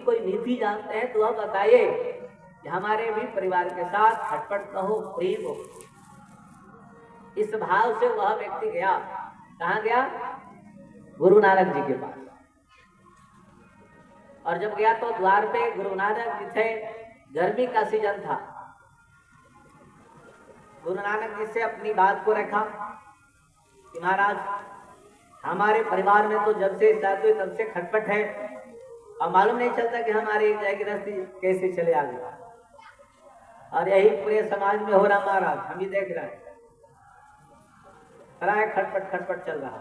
कोई नीति जानते हैं तो आप बताइए कि हमारे भी परिवार के साथ खटपट न हो, प्रेम हो। इस भाव से वह व्यक्ति गया, कहाँ गया? गुरु नानक जी के पास। और जब गया तो द्वार पे गुरु नानक जी थे, गर्मी का सीजन था। गुरु नानक जी से अपनी बात को रखा कि महाराज हमारे परिवार में तो जब से शादी हुई तब से खटपट है और मालूम नहीं चलता कि हमारी गृहस्थी कैसे चले आगे। और यही पूरे समाज में हो रहा महाराज, हम ही देख रहे हैं, खटपट खटपट चल रहा।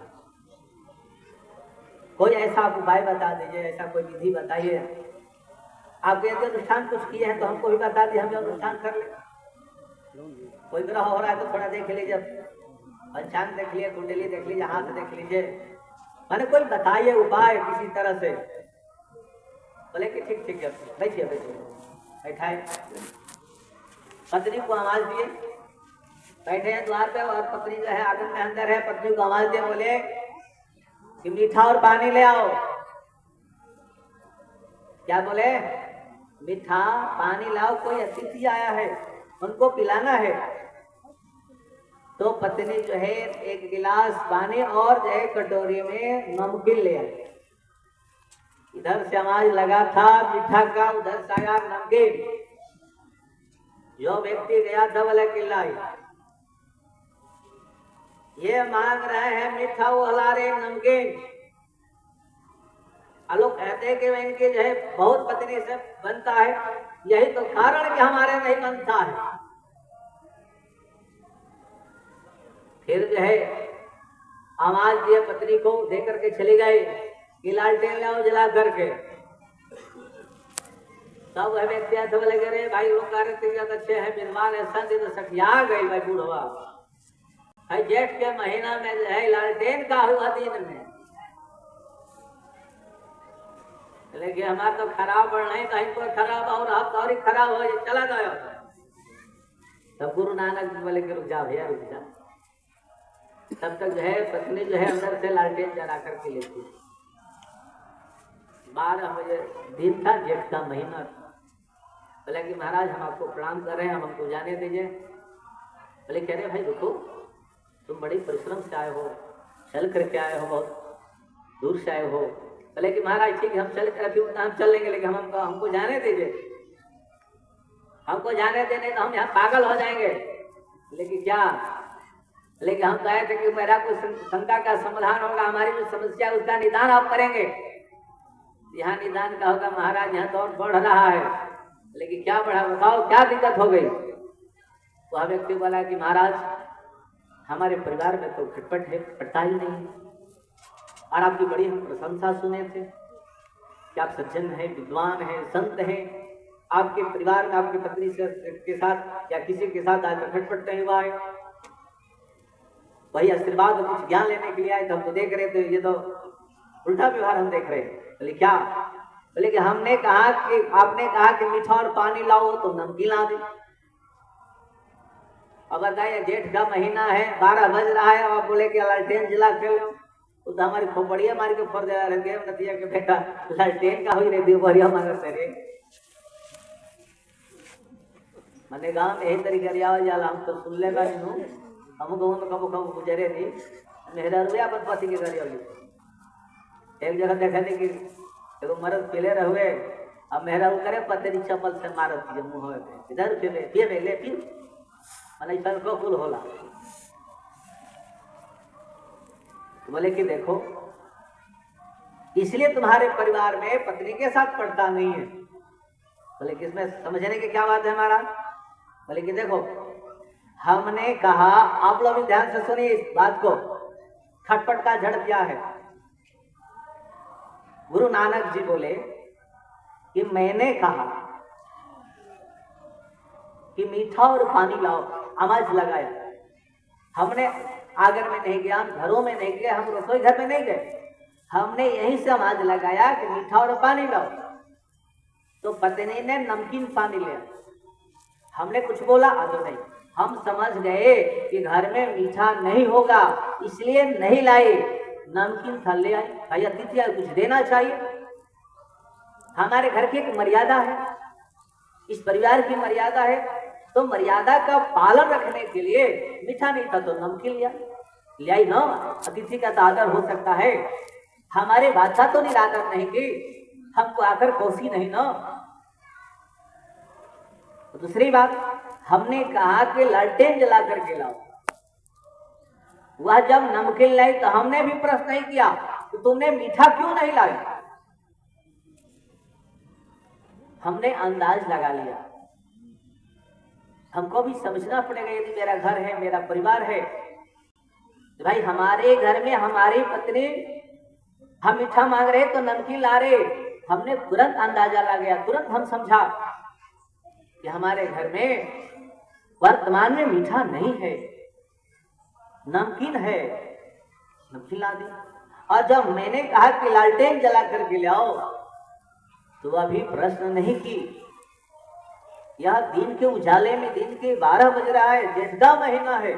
कोई ऐसा आप उपाय बता दीजिए, ऐसा कोई विधि बताइए। आप यदि अनुष्ठान कुछ किए हैं तो हमको भी बता दिए, हम अनुष्ठान कर ले। कोई ग्रह हो रहा है तो थोड़ा देख लीजिए, पंचांग देख लीजिए, कुंडली देख लीजिए, हाथ देख लीजिए, मैंने कोई बताइए उपाय किसी तरह से। बोले कि ठीक ठीक है, बैठिए बैठिए। बैठाए, पत्नी को आवाज दिए, बैठे हैं द्वार पे और पत्नी जो है आंगन में अंदर है। पत्नी को आवाज दिए, बोले कि मीठा और पानी ले आओ। क्या बोले? मीठा पानी लाओ, कोई अतिथि आया है, उनको पिलाना है। तो पत्नी जो है एक गिलास पानी और जो है कटोरी में नमकीन ले आई। इधर से आवाज लगा था मीठा का, उधर से आया नमकीन। जो व्यक्ति गया था बोले कि लाई, ये मांग रहे हैं मीठा, वो हला रहे नमकीन। लोग कहते हैं कि इनके जो है बहुत पत्नी से बनता है, यही तो कारण कि हमारे नहीं बनता है। फिर जो है आवाज दिए, पत्नी को देकर के चली गई कि लालटेन लाओ जला करके। तब वह व्यक्ति ऐसे बोले रे भाई लोग अच्छे हैं, विद्वान है, संत सखिया गई भाई बूढ़वा। जेठ के महीना में जो है लालटेन का हुआ दिन में, लेकिन हमारा तो खराब नहीं, कहीं कोई खराब और आप और खराब हो चला गया। तब गुरु नानक जी बोले कि रुक जा भैया रुक जा। तब तक जो है पत्नी जो है अंदर से लालटेन जला करके लेती। 12 बजे दिन था, जेठ का महीना था। बोले कि महाराज हम आपको प्रणाम कर रहे हैं, हम हमको जाने दीजिए। बोले कह रहे भाई रुको, तुम बड़ी परिश्रम से आए हो, चल करके आए हो, बहुत दूर से आए हो। बोले कि महाराज ठीक है, हम चल कर उतना हम चल लेंगे, लेकिन हमको जाने दीजिए। हमको जाने देने तो हम यहाँ पागल हो जाएंगे। लेकिन क्या? लेकिन हम कहे थे कि मेरा कुछ शंका का समाधान होगा, हमारी जो समस्या उसका निदान आप करेंगे। यहाँ निदान का होगा महाराज, यहाँ तो बढ़ रहा है। लेकिन क्या बढ़ा बताओ, क्या दिक्कत हो गई? वह व्यक्ति बोला कि महाराज हमारे परिवार में तो खटपट है, पटता ही नहीं। और आपकी बड़ी हम प्रशंसा सुने थे कि आप सज्जन हैं, विद्वान हैं, संत हैं। आपके परिवार में आपकी पत्नी के साथ या किसी के साथ आज खटपट नहीं हुआ है। वही आशीर्वाद कुछ ज्ञान लेने के लिए आए तो हम तो देख रहे थे, ये तो उल्टा व्यवहार हम देख रहे हैं। बोले क्या? बोले कि हमने कहा कि आपने कहा कि मीठा और पानी लाओ तो नमकीन ला दे। अब बताइए जेठ का महीना है, 12 बज रहा है और बोले कि लालटेन जला के लो, तो हमारी खोपड़िया मार के फोड़ दे रहे नतिया के बेटा लालटेन का हुई रही बढ़िया मांग तेरे। मैंने गाँव में यही तरीका रिया जाला, हम तो सुन लेगा नहीं, हम गाँव में कबो कबो गुजरे नहीं। मेहरा रुआ अपन पति के घर एक जगह देखा नहीं कि एगो मर्द पीले रहुए, अब मेहरा करे पत्नी चप्पल से मारत थी मुँह पे, इधर पिए ले पी मैंने को कुल होला। बोले कि देखो इसलिए तुम्हारे परिवार में पत्नी के साथ पड़ता नहीं है। बोले कि इसमें समझने की क्या बात है हमारा? बोले कि देखो हमने कहा, आप लोग भी ध्यान से सुनिए इस बात को, खटपट का जड़ क्या है। गुरु नानक जी बोले कि मैंने कहा कि मीठा और पानी लाओ, आवाज लगाया। हमने आंगन में नहीं गया, हम घरों में नहीं गए, हम रसोई घर में नहीं गए, हमने यहीं से आवाज लगाया कि मीठा और पानी लाओ। तो पत्नी ने नमकीन पानी लिया। हमने कुछ बोला आदो नहीं, हम समझ गए कि घर में मीठा नहीं होगा इसलिए नहीं लाई, नमकीन था ले आई। भाई अतिथि कुछ देना चाहिए, हमारे घर की एक मर्यादा है, इस परिवार की मर्यादा है, तो मर्यादा का पालन रखने के लिए मीठा नहीं था तो नमकीन ले आई ना। अतिथि का तो आदर हो सकता है, हमारे बादशाह तो निरादर नहीं की, हमको आकर कोसी नहीं ना। तो दूसरी बात, हमने कहा कि लालटेन जला करके लाओ। वह जब नमकीन लाई तो हमने भी प्रश्न नहीं किया कि तुमने मीठा क्यों नहीं लाई, हमने अंदाज लगा लिया। हमको भी समझना पड़ेगा, यदि मेरा घर है, मेरा परिवार है, तो भाई हमारे घर में हमारी पत्नी हम मीठा मांग रहे तो नमकीन ला रहे, हमने तुरंत अंदाजा लगा गया, तुरंत हम समझा कि हमारे घर में वर्तमान में मीठा नहीं है, नमकीन है, नमकीन ला दी। और जब मैंने कहा कि लालटेन जला करके लाओ तो अभी प्रश्न नहीं की। यह दिन के उजाले में, दिन के 12 बज रहा है, जेठ का महीना है,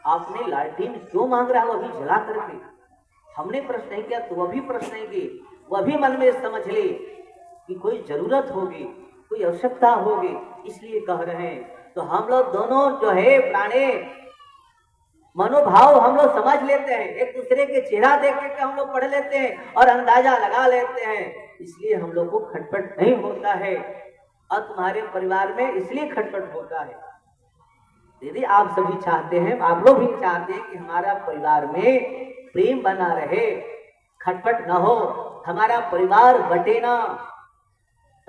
आपने लालटेन क्यों मांग रहा है वो भी जला करके। हमने प्रश्न नहीं किया तो वह भी प्रश्न नहीं की, वह भी मन में समझ ली कि कोई जरूरत होगी, कोई आवश्यकता होगी, इसलिए कह रहे हैं। तो हम लोग दोनों जो है प्राणी मनोभाव हम लोग समझ लेते हैं, एक दूसरे के चेहरा देख के हम लोग पढ़ लेते हैं और अंदाजा लगा लेते हैं, इसलिए हम लोग को खटपट नहीं होता है। और तुम्हारे परिवार में इसलिए खटपट होता है, यदि आप सभी चाहते हैं, आप लोग भी चाहते हैं कि हमारा परिवार में प्रेम बना रहे, खटपट न हो, हमारा परिवार बटे ना,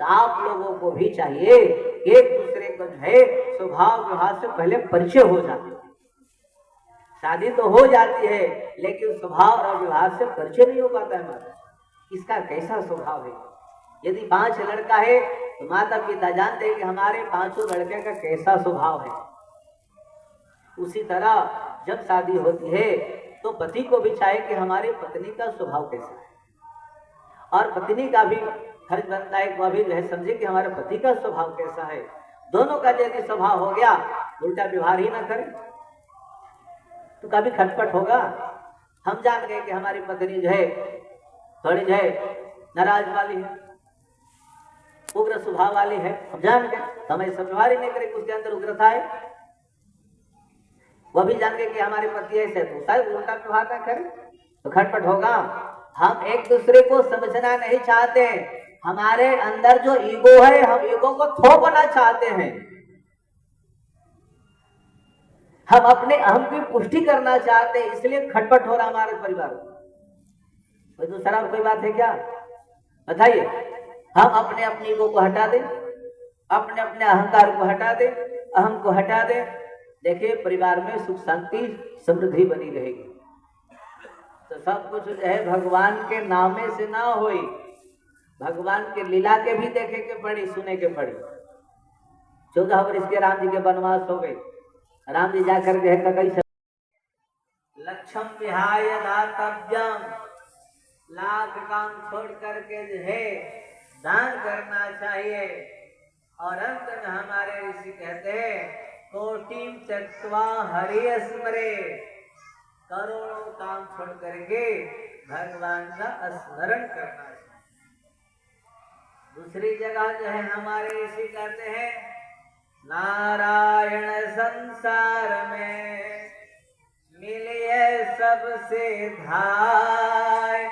तो आप लोगों को भी चाहिए एक दूसरे को जो है स्वभाव व्यवहार से पहले परिचय हो जाए। शादी तो हो जाती है लेकिन स्वभाव और व्यवहार से परिचय नहीं हो पाता है हमारा, इसका कैसा स्वभाव है। यदि 5 लड़का है तो माता पिता जानते हैं कि हमारे 5 लड़के का कैसा स्वभाव है। उसी तरह जब शादी होती है तो पति को भी चाहिए कि हमारी पत्नी का स्वभाव कैसा है, और पत्नी का भी फर्ज बनता है वह भी वह समझे कि हमारे पति का स्वभाव कैसा है। दोनों का यदि स्वभाव हो गया, उल्टा व्यवहार ही ना करे तो कभी खटपट होगा। हम जान गए कि हमारी पत्नी जो है थोड़ी जो है नाराज वाली है, उग्र स्वभाव वाली है, हम जान गए, हमें सब व्यवहार ही नहीं करे, उसके अंदर उग्रता है। वह भी जान गए कि हमारे पति ऐसे, तो शायद उल्टा व्यवहार ना करे तो खटपट होगा। हम एक दूसरे को समझना नहीं चाहते, हमारे अंदर जो ईगो है, हम ईगो को थोपना चाहते हैं, हम अपने अहम की पुष्टि करना चाहते हैं, इसलिए खटपट हो रहा हमारे परिवार में। कोई दूसरा कोई बात है क्या बताइए। हम अपने अपनी ईगो को हटा दें, अपने अपने अहंकार को हटा दें, अहम को हटा दें, देखिए परिवार में सुख शांति समृद्धि बनी रहेगी। तो सब कुछ जो है भगवान के नामे से ना होई, भगवान के लीला के भी देखे के पड़ी, सुने के पड़ी। 14 वर्ष के राम जी के वनवास हो गए, राम जी जाकर के कई लक्ष्म विहाय दातव्यम, लाख काम छोड़ करके जो है दान करना चाहिए। और अंत में हमारे ऋषि कहते हैं कोटि चक्वा हरि स्मरे, करोड़ों काम छोड़ करके भगवान का स्मरण करना चाहिए। दूसरी जगह जो है हमारे ऋषि कहते हैं नारायण संसार में मिलिए सबसे धाय,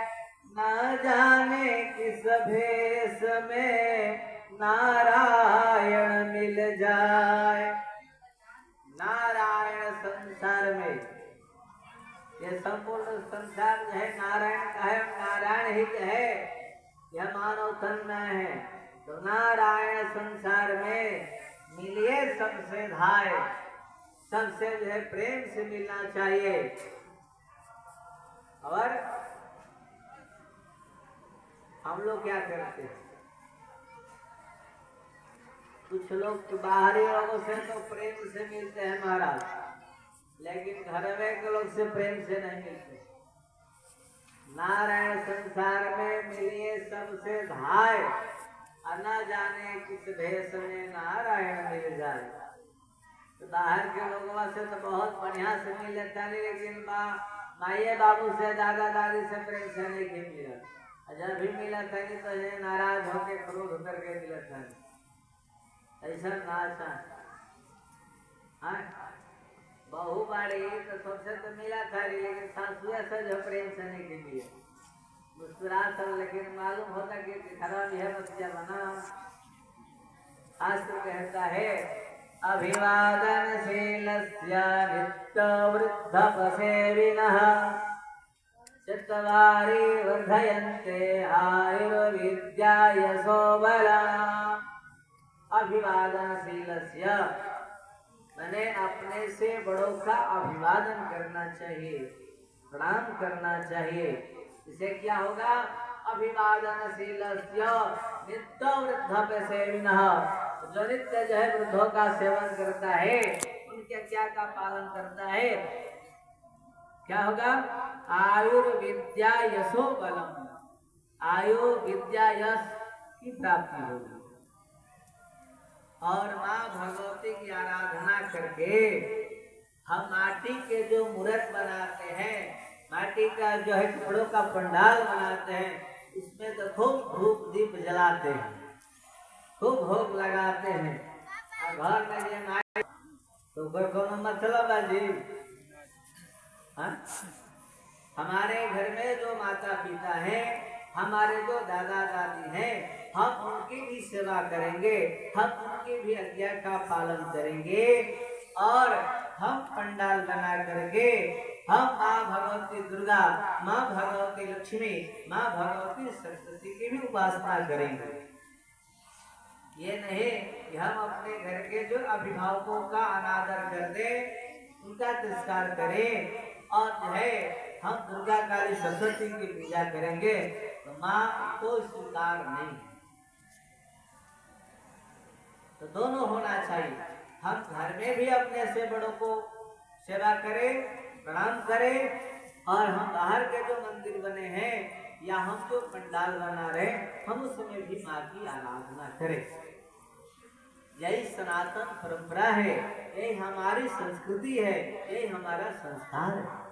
न जाने किस भेष में नारायण मिल जाए। नारायण संसार में, ये संपूर्ण संसार जो है नारायण का है, नारायण ही है, यह मानव तन में है। तो नारायण संसार में मिलिए सबसे धाय, सबसे जो है प्रेम से मिलना चाहिए। और हम लोग क्या करते हैं, कुछ लोग बाहरी लोगों से तो प्रेम से मिलते हैं महाराज, लेकिन घर में के लोग से प्रेम से नहीं मिलते। नारायण संसार में मिलिए सबसे भाई, और न जाने किस भेष में नारायण मिल जाए। तो बाहर के लोगों से तो बहुत बढ़िया से मिल लेता है, लेकिन माइये बाबू से दादा दादी से प्रेम से नहीं मिला। जब भी मिला था तो ये नाराज होके क्रोध होकर के मिला था। ऐसा नाचा बहू बाड़ी तो सबसे तो मिला था, लेकिन सासू से जो प्रेम से नहीं मिला। मुस्कुरा था, लेकिन मालूम होता कि खराब यह बच्चा बना। शास्त्र कहता है अभिवादनशीलस्य नित्यवृद्धपसेविनः चत्वारि वर्धयन्ते आयुर्विद्या यशोबलम्। अभिवादनशीलस्य मैंने अपने से बड़ों का अभिवादन करना चाहिए, प्रणाम करना चाहिए। इससे क्या होगा? अभिवादनशीलस्य नित्यवृद्धपसेविनः, जो नित्य जो है वृद्धों का सेवन करता है, उनके क्या का पालन करता है, क्या होगा? आयुर्विद्या यशो बलम, आयु विद्या यश की प्राप्ति होगी। और माँ भगवती की आराधना करके हम माटी के जो मूर्त बनाते हैं, माटी का जो है कपड़ों का पंडाल बनाते हैं, इसमें तो खूब धूप दीप जलाते हैं, खूब भोग लगाते हैं। और घर में ये माटी तो कोनो मतलब है जी। हमारे घर में जो माता पिता हैं, हमारे जो दादा दादी हैं, हम उनकी भी सेवा करेंगे, हम उनकी भी आज्ञा का पालन करेंगे। और हम पंडाल बना करके हम माँ भगवती दुर्गा, माँ भगवती लक्ष्मी, माँ भगवती सरस्वती की भी उपासना करेंगे। ये नहीं कि हम अपने घर के जो अभिभावकों का अनादर कर दें, उनका तिरस्कार करें, और जो है हम दुर्गा काली सरस्वती की पूजा करेंगे, तो माँ को स्वीकार नहीं। तो दोनों होना चाहिए। हम घर में भी अपने से बड़ों को सेवा करें, प्रणाम करें, और हम बाहर के जो मंदिर बने हैं या हम जो पंडाल बना रहे, हम उसमें भी माँ की आराधना करें। यही सनातन परंपरा है, यही हमारी संस्कृति है, यही हमारा संस्कार है।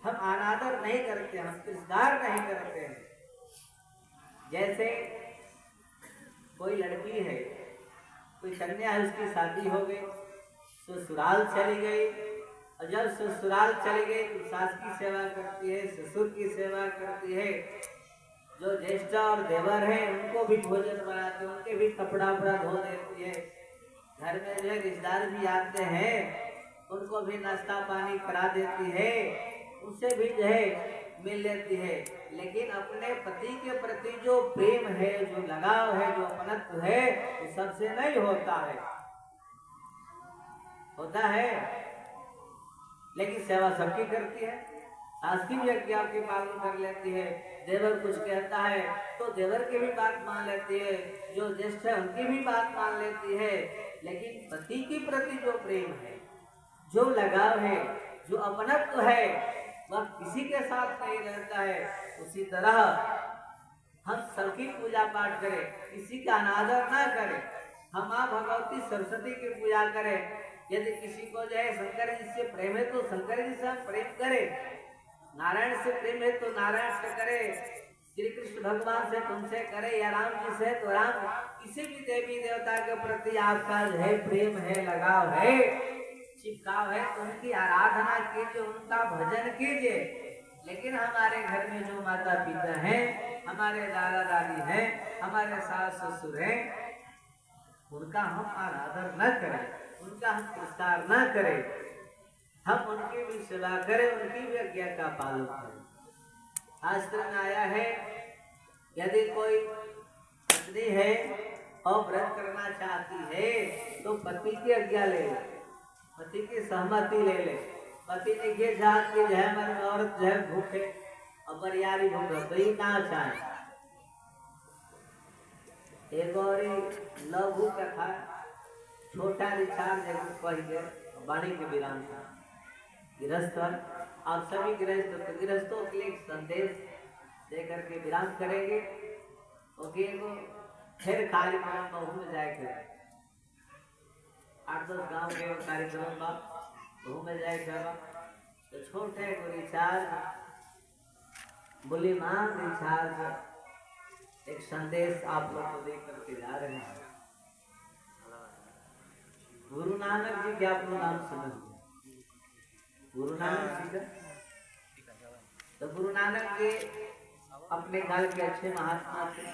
हम अनादर नहीं करते, हम तिरस्कार नहीं करते हैं। जैसे कोई लड़की है, कोई कन्या है, उसकी शादी हो गई, ससुराल चली गई, और जब ससुराल चली गई तो सास की सेवा करती है, ससुर की सेवा करती है, जो ज्येष्ठ और देवर हैं उनको भी भोजन बनाते, उनके भी कपड़ा उपड़ा धो देती है। घर में जो रिश्तेदार भी आते हैं, उनको भी नाश्ता पानी करा देती है, उनसे भी जो है मिल लेती है। लेकिन अपने पति के प्रति जो प्रेम है, जो लगाव है, जो अपनत्व है, वो सबसे नहीं होता है। होता है, लेकिन सेवा सबकी करती है। सास की भी आज्ञा की पालन कर लेती है, देवर कुछ कहता है तो देवर की भी बात मान लेती है, जो ज्येष्ठ है उनकी भी बात मान लेती है। लेकिन पति के प्रति जो प्रेम है, जो लगाव है, जो अपनत्व है, वह किसी के साथ नहीं रहता है। उसी तरह हम सबकी पूजा पाठ करें, किसी का अनादर ना करें। हम माँ भगवती सरस्वती की पूजा करें। यदि किसी को जो है शंकर जी से प्रेम है तो शंकर जी से हम प्रेम करें, नारायण से प्रेम है तो नारायण से करे, श्री कृष्ण भगवान से तुमसे करे, या राम जी से तो राम, किसी भी देवी देवता के प्रति आपका जो है प्रेम है, लगाव है, चिपकाव है, तो उनकी आराधना कीजिए, उनका भजन कीजिए। लेकिन हमारे घर में जो माता पिता हैं, हमारे दादा दादी हैं, हमारे सास ससुर हैं, उनका हम आराधन न करें, उनका हम तिरस्कार न करें, हम उनकी भी सेवा करें, उनकी भी आज्ञा का पालन करें। शास्त्र में आया है, यदि कोई पत्नी है और व्रत करना चाहती है तो पति की आज्ञा ले ले, पति की सहमति ले ले। पति ने ये चाहत की जो है हमारी औरत जो है भूखे और बरियारी भूखे, तो ये ना चाहे, एक और लघु कथा छोटा विचार जब पढ़िए वाणी के विराम था गृहस्थ आप सभी गृहस्थों के लिए एक संदेश देकर के विराम करेंगे। ओके वो फिर कार्यक्रम बहु में जाएगा 8-10 गांव के कार्यक्रम बहु में जाएगा तो छोटे को रिचार्ज बुद्धिमान रिचार्ज एक संदेश आप लोग को देकर के जा रहे हैं। गुरु नानक जी के आपको नाम सुना गुरु नानक जी का तो गुरु नानक जी अपने काल के अच्छे महात्मा थे।